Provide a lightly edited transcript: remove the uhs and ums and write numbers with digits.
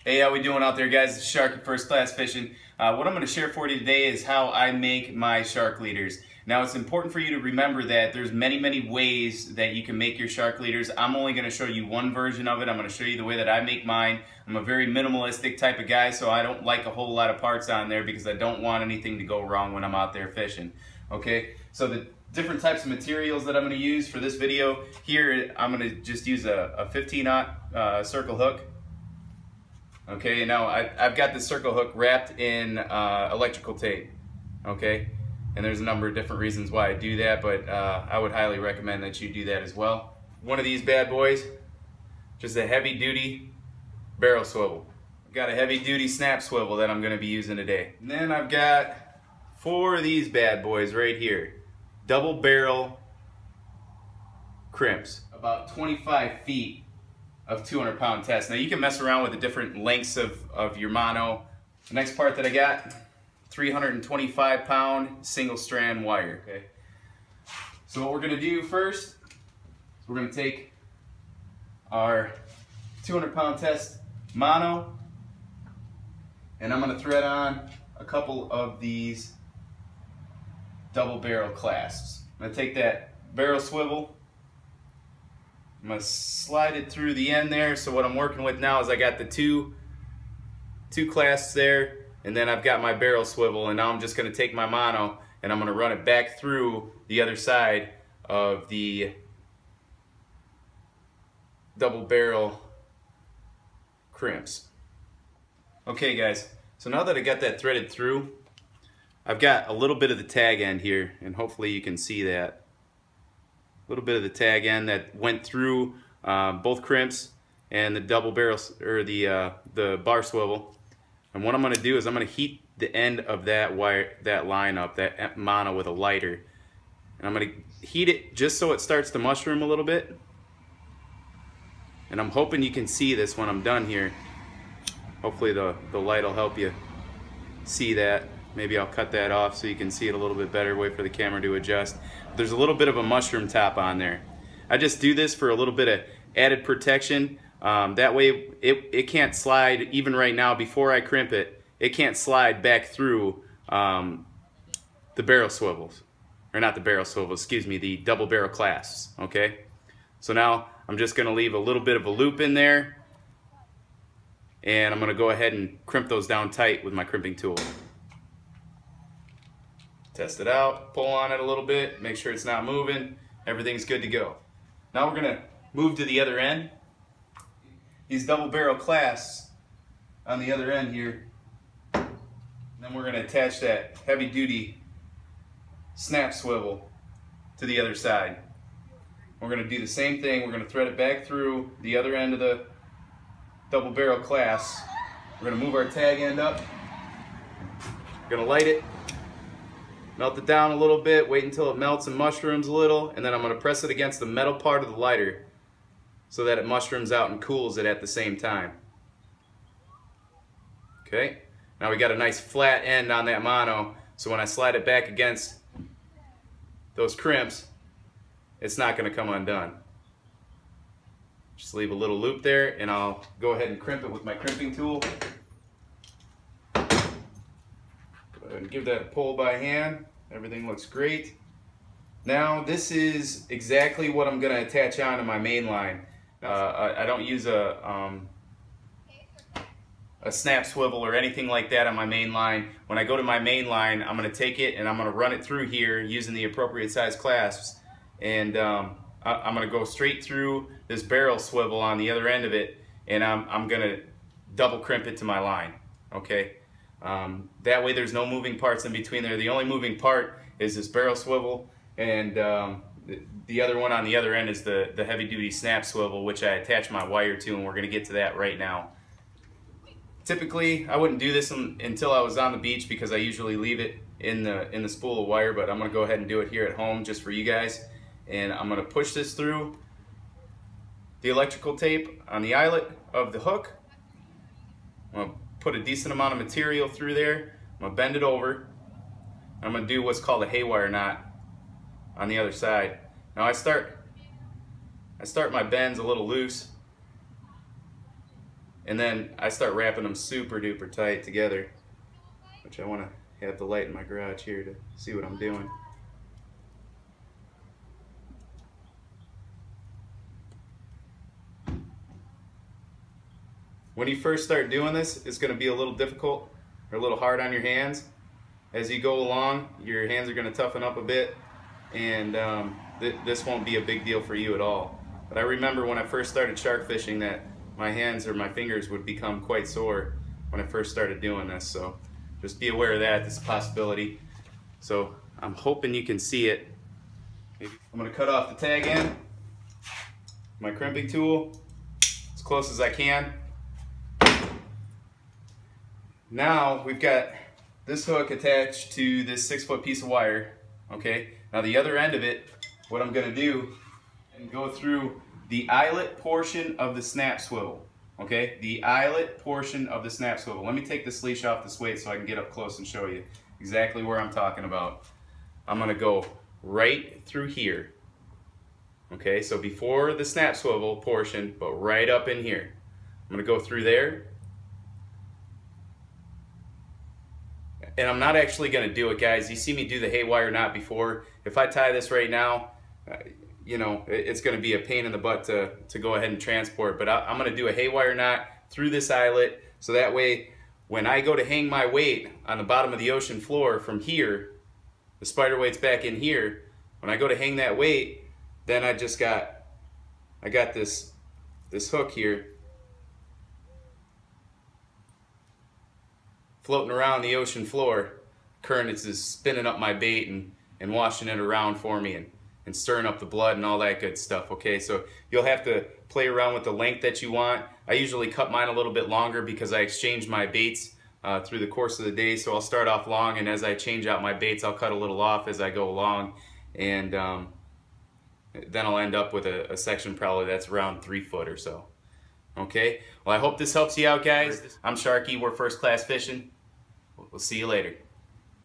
Hey, how we doing out there, guys? It's Shark at First Class Fishing. What I'm going to share for you today is how I make my shark leaders. Now, it's important for you to remember that there's many ways that you can make your shark leaders. I'm only going to show you one version of it. I'm going to show you the way that I make mine. I'm a very minimalistic type of guy, so I don't like a whole lot of parts on there because I don't want anything to go wrong when I'm out there fishing. Okay, so the different types of materials that I'm going to use for this video. Here, I'm going to just use a 15-aught circle hook. Okay, now I've got this circle hook wrapped in electrical tape, okay? And there's a number of different reasons why I do that, but I would highly recommend that you do that as well. One of these bad boys, just a heavy duty barrel swivel. I've got a heavy duty snap swivel that I'm gonna be using today. And then I've got 4 of these bad boys right here. Double barrel crimps, about 25 feet of 200-pound test. Now you can mess around with the different lengths of your mono. The next part that I got, 325-pound single strand wire. Okay. So what we're gonna do first is we're gonna take our 200-pound test mono, and I'm gonna thread on a couple of these double barrel clasps. I'm gonna take that barrel swivel, I'm going to slide it through the end there. So what I'm working with now is I got the two clasps there, and then I've got my barrel swivel, and now I'm just going to take my mono and I'm going to run it back through the other side of the double barrel crimps. Okay guys, so now that I got that threaded through, I've got a little bit of the tag end here, and hopefully you can see that. A little bit of the tag end that went through both crimps and the double barrel, or the bar swivel. And what I'm going to do is I'm going to heat the end of that wire, that line up, that mono, with a lighter. And I'm going to heat it just so it starts to mushroom a little bit. And I'm hoping you can see this when I'm done here. Hopefully the light will help you see that. Maybe I'll cut that off so you can see it a little bit better, wait for the camera to adjust. There's a little bit of a mushroom top on there. I just do this for a little bit of added protection. That way it can't slide, even right now before I crimp it, it can't slide back through the barrel swivels. Or not the barrel swivels, excuse me, the double barrel clasps, okay? So now I'm just gonna leave a little bit of a loop in there, and I'm gonna go ahead and crimp those down tight with my crimping tool. Test it out, pull on it a little bit, make sure it's not moving, everything's good to go. Now we're gonna move to the other end. These double barrel clasps on the other end here. And then we're gonna attach that heavy duty snap swivel to the other side. We're gonna do the same thing, we're gonna thread it back through the other end of the double barrel clasps. We're gonna move our tag end up. We're gonna light it. Melt it down a little bit, wait until it melts and mushrooms a little, and then I'm going to press it against the metal part of the lighter so that it mushrooms out and cools it at the same time. Okay, now we got a nice flat end on that mono, so when I slide it back against those crimps, it's not going to come undone. Just leave a little loop there, and I'll go ahead and crimp it with my crimping tool. And give that a pull by hand. Everything looks great. Now this is exactly what I'm going to attach onto my main line. I don't use a snap swivel or anything like that on my main line. When I go to my main line, I'm going to take it and I'm going to run it through here using the appropriate size clasps, and I'm going to go straight through this barrel swivel on the other end of it, and I'm going to double crimp it to my line. Okay. That way there's no moving parts in between there. The only moving part is this barrel swivel, and the other one on the other end is the heavy duty snap swivel, which I attach my wire to, and we're going to get to that right now. Typically I wouldn't do this until I was on the beach because I usually leave it in the spool of wire, but I'm going to go ahead and do it here at home just for you guys. And I'm going to push this through the electrical tape on the eyelet of the hook. I'm going to put a decent amount of material through there. I'm going to bend it over. I'm going to do what's called a haywire knot on the other side. Now I start my bends a little loose, And then I start wrapping them super duper tight together, which I want to have the light in my garage here to see what I'm doing. When you first start doing this, it's going to be a little difficult or a little hard on your hands. As you go along, your hands are going to toughen up a bit, and this won't be a big deal for you at all. But I remember when I first started shark fishing that my hands or my fingers would become quite sore when I first started doing this, so just be aware of that. It's a possibility. So I'm hoping you can see it. I'm going to cut off the tag end, my crimping tool, as close as I can. Now we've got this hook attached to this 6-foot piece of wire. Okay, now the other end of it, what I'm going to do and go through the eyelet portion of the snap swivel. Okay, the eyelet portion of the snap swivel. Let me take this leash off this weight so I can get up close and show you exactly where I'm talking about. I'm going to go right through here. Okay, so before the snap swivel portion, but right up in here. I'm going to go through there. And I'm not actually going to do it, guys. You see me do the haywire knot before. If I tie this right now, you know, it's going to be a pain in the butt to go ahead and transport. But I'm going to do a haywire knot through this eyelet, so that way when I go to hang my weight on the bottom of the ocean floor from here, the spider weight's back in here. When I go to hang that weight, then I got this hook here floating around the ocean floor. Current is spinning up my bait and washing it around for me and stirring up the blood and all that good stuff. Okay, so you'll have to play around with the length that you want. I usually cut mine a little bit longer because I exchange my baits through the course of the day. So I'll start off long, and as I change out my baits, I'll cut a little off as I go along, and then I'll end up with a section probably that's around 3 foot or so. Okay, well, I hope this helps you out, guys. I'm Sharky. We're First Class Fishing. We'll see you later.